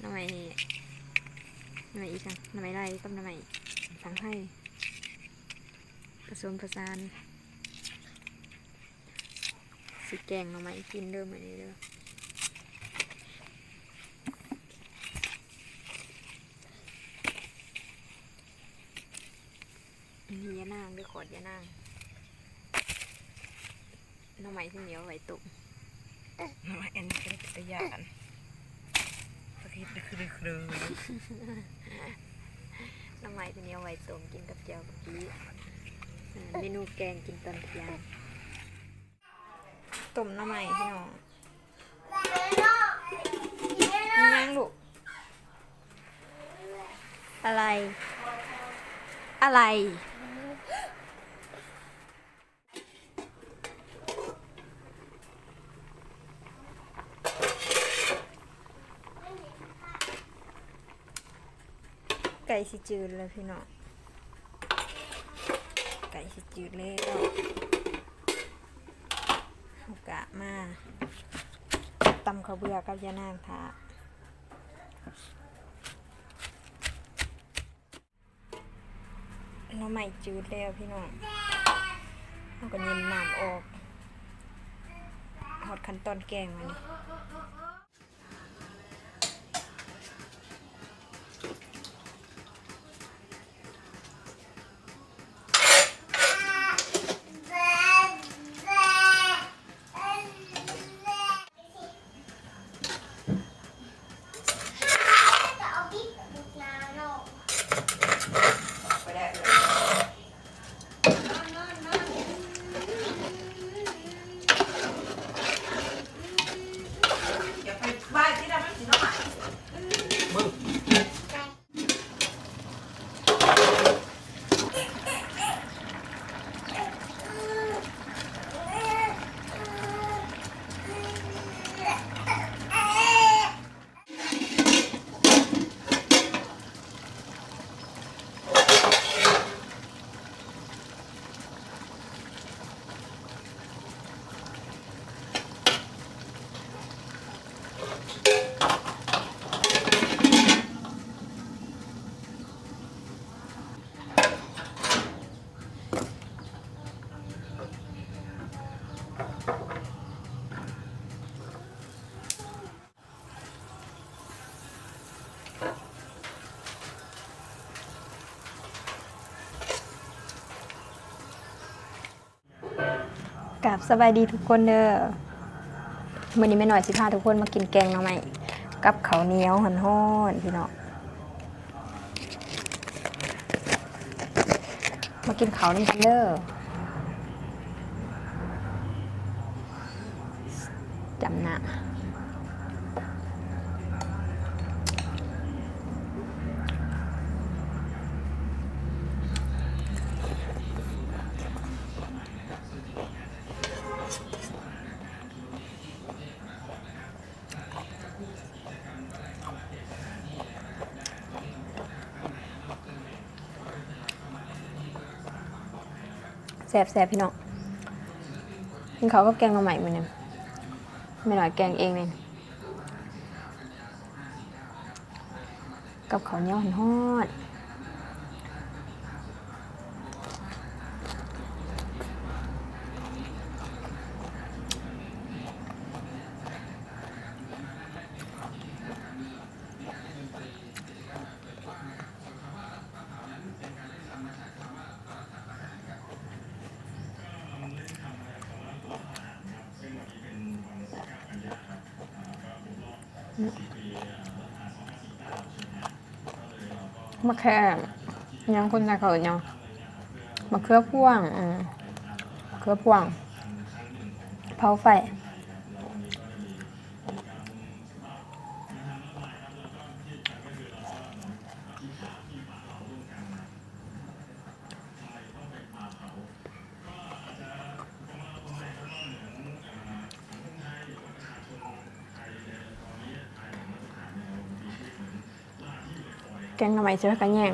หน่อไม้อีสังหน่อไม้ไรกับหน่อไม้สังไห้ผสมผสานสิแกงหน่อไม้กินเด้อมื้อนี้เด้อนี่ยะนางด้วยขอดยะนางหน่อไม้ที่เหนียวไว้ตุ่มหน่อไม้อันนี้เป็นตะยานตะกี้ตะคือหน่อไม้ที่เหนียวไว้ตุ่มกินกับเจียวกับปีเมนูแกงกินตอนเที่ยงต้มหน่อไม้พี่น้องยังลูกอะไรไก่สิจืดเลยพี่น้องไก่สิจืดเลยเอากะมาตำข้าวเบื่อกับยานางทาหน่อไม้จืดแล้วพี่น้องเราก็เย็นน้ำออกหอดขั้นตอนแกงมานี่กับสบายดีทุกคนเด้อมื้อนี้แม่หน่อยสิพาทุกคนมากินแกงหน่อไม้กับข้าวเหนียวฮ้อนๆพี่น้องมากินข้าวน้ำกันเด้อจำหน้าแซ่บๆพี่น้องกินข้าวกับแกงหน่อไม้มื้อนี้แม่หน่อยแกงเองเลยกับข้าวเหนียวฮ้อนมะแค่ยังคนใจเขายังมะเขือพ่วงเขือพ่วงเผาไฟแกงหน่อไม้เจอกันแย่ง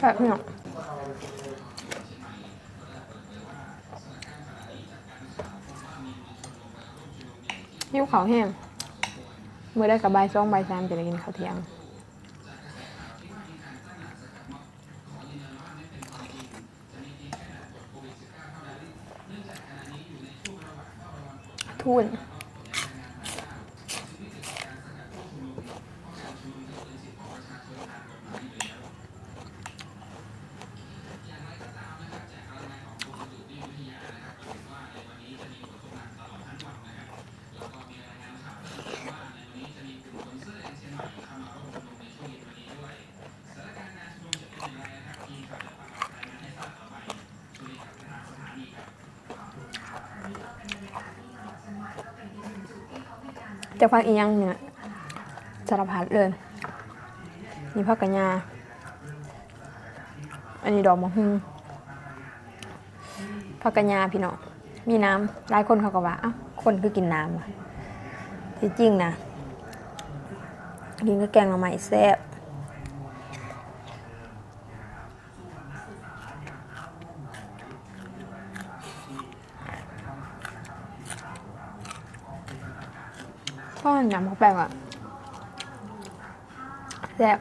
แบบนี้หิ้วข้าวแห้งเมื่อได้กับใบาย2 บ่าย 3จะได้กินข้าวเที่ยงทุนจะฟังอีกยังเนี่ยสารพัดเลยมีผักกะหญ้าอันนี้ดอกมะฮุ่งผักกะหญ้าพี่น้องมีน้ำหลายคนเขาก็ว่าอ้าวคนคือกินน้ำว่ะที่จริงนะกินก็แกงหน่อไม้แซ่บข้าวหนำข้าวแป้งอ่ะแซ่บ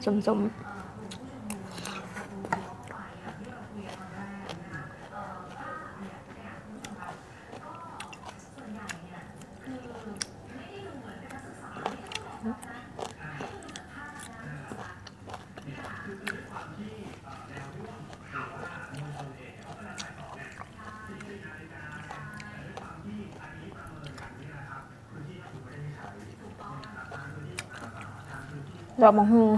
สมดอกมะฮุ่ง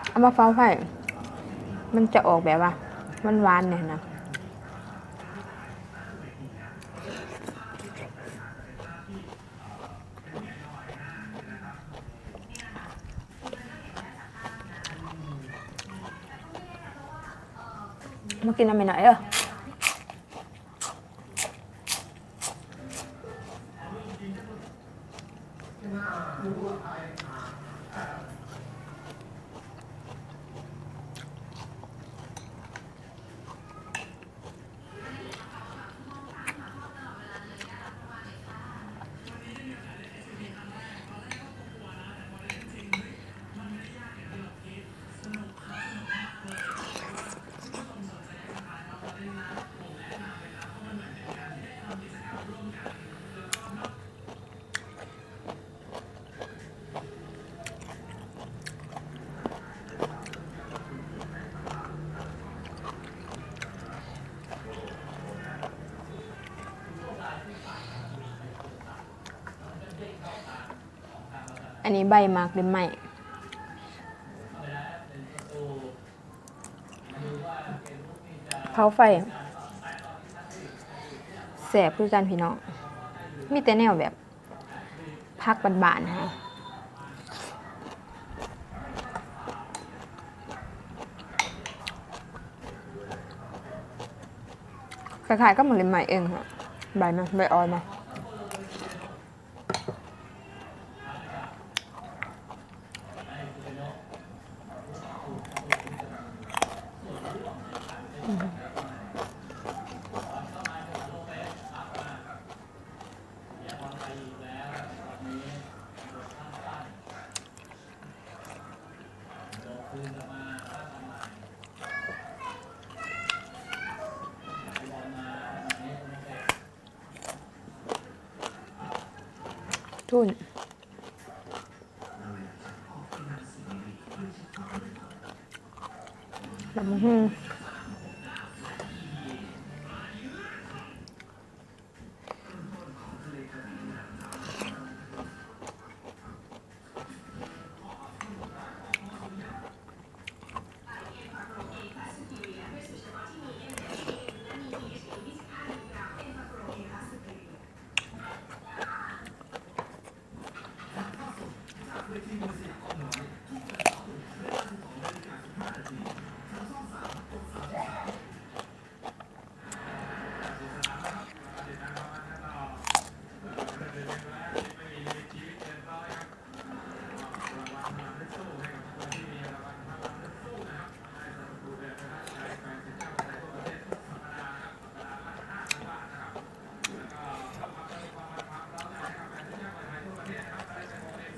เอามาฟ้าไฟมันจะออกแบบว่ามันหวานเนี่ยนะมากินอะไรหน่อยอันนี้ใบมากหรือไม่เผาไฟแสบคือกันพี่น้องมีแต่แนวแบบพักบานๆฮะคล้ายๆก็เหมือนใหม่เองค่ะใบมาใบออยมาทุนดอกมะฮุ่ง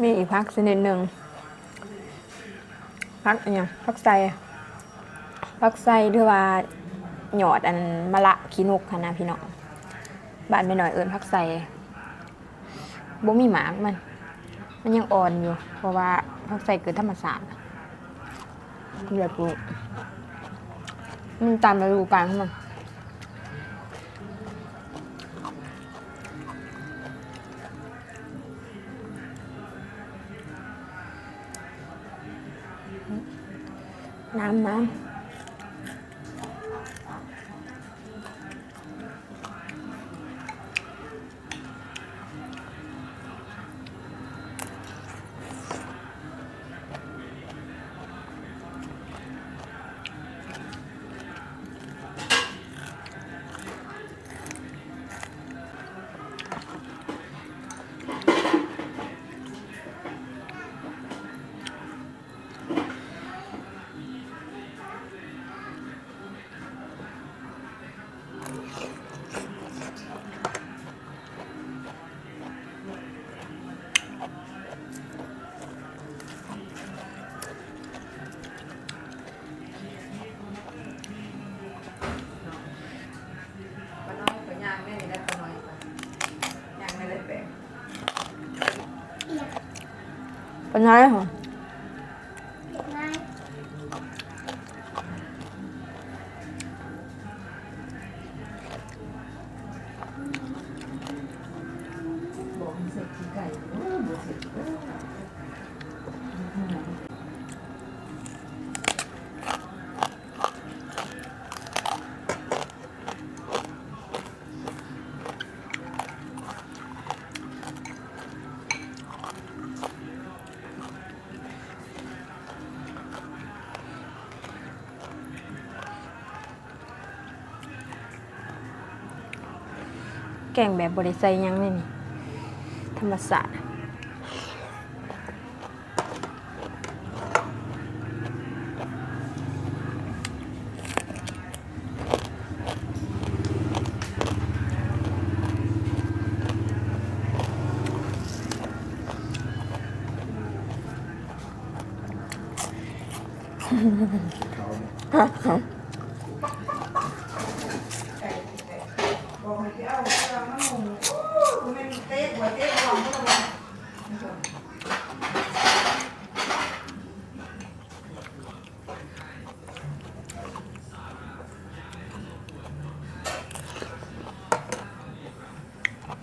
นี่อีกพักชนิดหนึ่งพักอะไรเนี่ยพักไส้ที่ว่าหยอดอันมะละขี้นกค่ะนะพี่น้องบ้านไม่หน่อยเอิญพักไส้บ่มีหมากมันยังอ่อนอยู่เพราะว่าพักไส้เกิดธรรมศาสตร์เรียบรู้มันตามฤดูกาลของมันน้ำเป็นไงเหรอแกงแบบบริใส่ยังเลยนี่ธรรมศาสตร์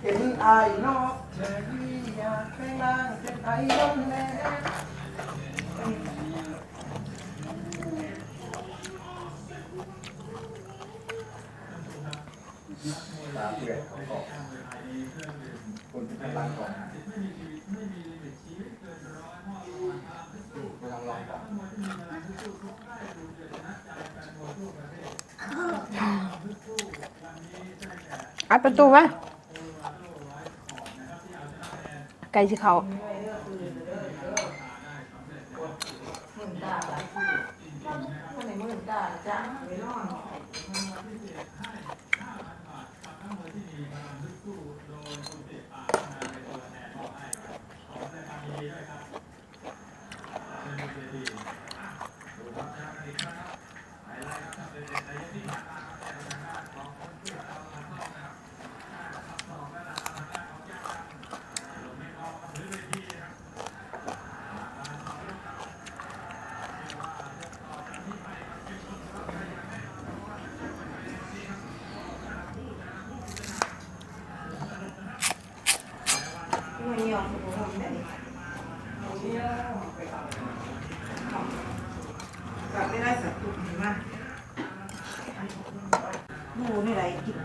เห็นไอ้นกเธอที่อยากไปนางเป็นไอ้น้องแน่ตาเปื่อยของเกาะคนที่เป็นร้านเกาะไม่ต้องลองเกาะ อัดประตูไว้ไก่สิเขาไม่ได้สักตุ่มมากดูนี่อะไรกิน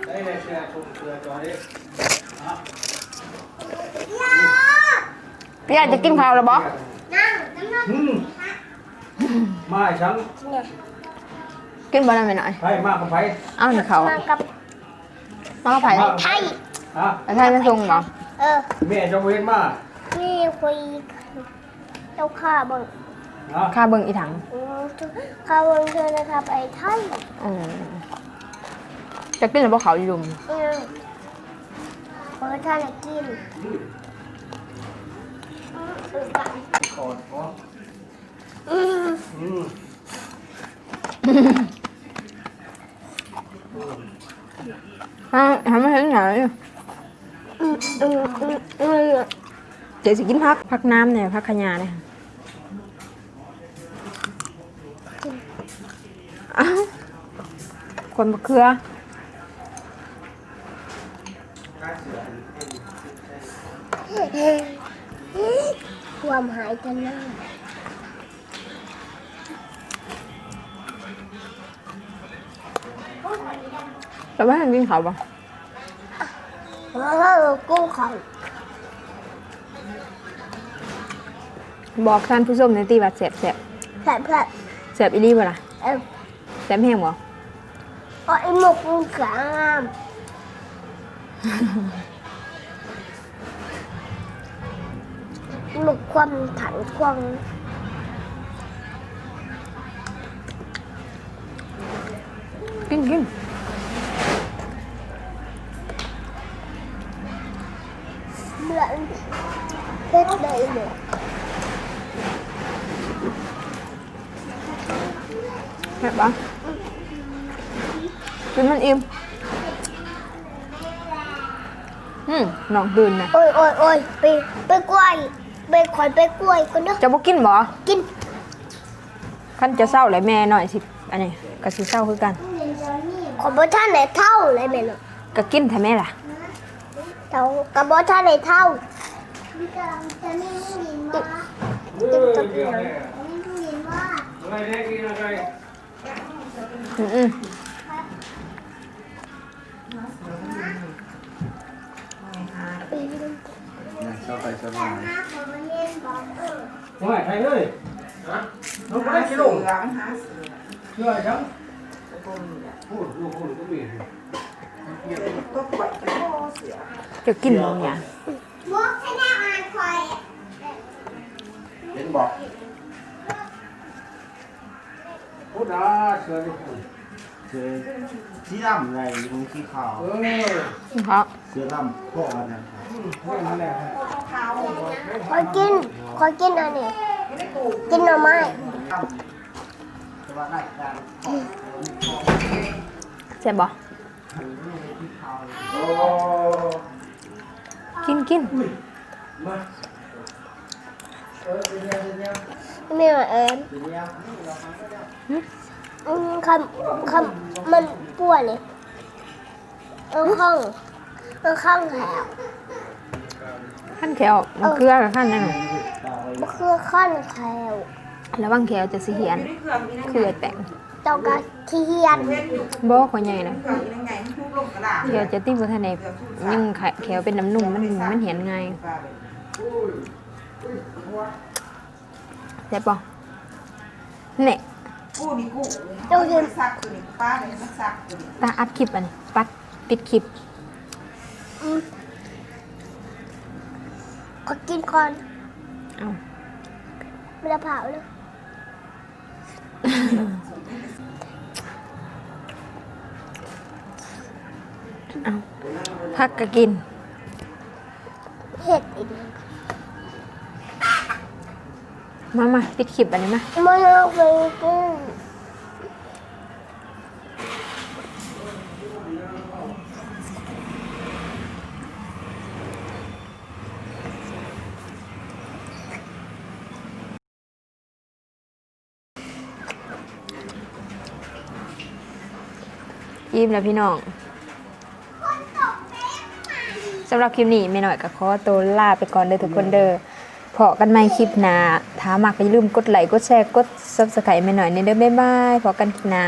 ได้เลยเชียร์ชมเชียร์จอดิ พี่อาจจะกินข้าวหรือเปล่า มาฉัน กินบอลอะไรหน่อย ไพ่มากกับไพ่ เอ้าหนึ่งเขา มากับ มาไผ่ ไทย ฮะ ไทยไม่ทรงเหรอ แม่จะเว้นมา นี่คุยเจ้าข้าเบิ่ง ค่าเบิ่งอีถัง ข้าเบิ่งเธอนะครับไอ้ไทย อืม จะกินหรือเปล่าเขาอยู่ เพราะท่านกิน ก่อนอ๋อ อืม อืม ทำไม่เห็นไหน อืมอืมอืมอืม เดี๋ยวจะกินพักน้ำเนี่ยพักขยาเนี่ยอ้าวคนมะเขือ ความหายกันนะ แต่ว่ากินเขาปะ แล้วก็กู้เขา บอกท่านผู้ชมในตีว่าแสบ แผลแผล แสบอีรีบ่ล่ะ เอ้า แสบแห้งบ่ ก็ไอ้หมกมันกลางหมกความถังความ กิน เหมือนเพชรได้เลย แซ่บปะกินมันอิ่มน้องตื่นนะ โอ้ยโอ้ยโอ้ยไปกล้วยไปขอยไปกล้วยกันเนอะ จะบ่กินบ่ กิน คันจะเศร้าเลยแม่หน่อยสิอันนี้ก็สิเศร้าคือกัน ขอบท่านไหนเท่าเลยแม่เนาะ ก็กินแท้แม่ล่ะ เท่ากับบ่ท่านไหนเท่า อะไรเนี่ยกินอะไร อืม ชอบไปชอบมาโอ้ยใครเลยฮะน้องคนได้กิโลเชื่อจังพูดลูกพูดก็มี จะกินบ่เนี่ย เห็นบอกพูดนะเชื่อดิพูด เสือสีดำอะไรมันสีขาว เพราะ เสือดำพวกอันนั้นครับ นั่นแหละ ขอกินอันนี้กินหน่อไม้ แต่ว่าได้การ แซ่บบ่ โอ้ กิน มาเป็นยัง ไม่เหมือนคำมันปวดเลยข้างแถว ขั้นแขวมันเกลือกับขั้นนั่นน่ะ มันคือขั้นแถว แล้วบางแขวจะสิเหียนคือแต่ง เจ้ากะเทียน บ่คนใหญ่นะแขวจะติ้งบ่ทันได้ยังแขวเป็นน้ำนุ่มมันเหียนง่ายแซ่บบ่เนี่ย เจ้าเห็น ตาอัดคลิปอันนี้ปิดคลิป ขอกินก่อน เอา ไม่ได้เผาเลย เอาพักก็กิน เห็ดอีก มาปิดคลิปอันนี้มา ไม่เอาไปกิน อิ่มแล้วพี่น้องสำหรับคลิปนี้ไม่หน่อยก็ขอตัวลาไปก่อนเด้อทุกคนเด้อพอกันใหม่คลิปหน้าถ้ามักอย่าลืมกดไลค์กดแชร์กด Subscribe ไม่หน่อยในเด้อบ๊ายบายพอกันคลิปหน้า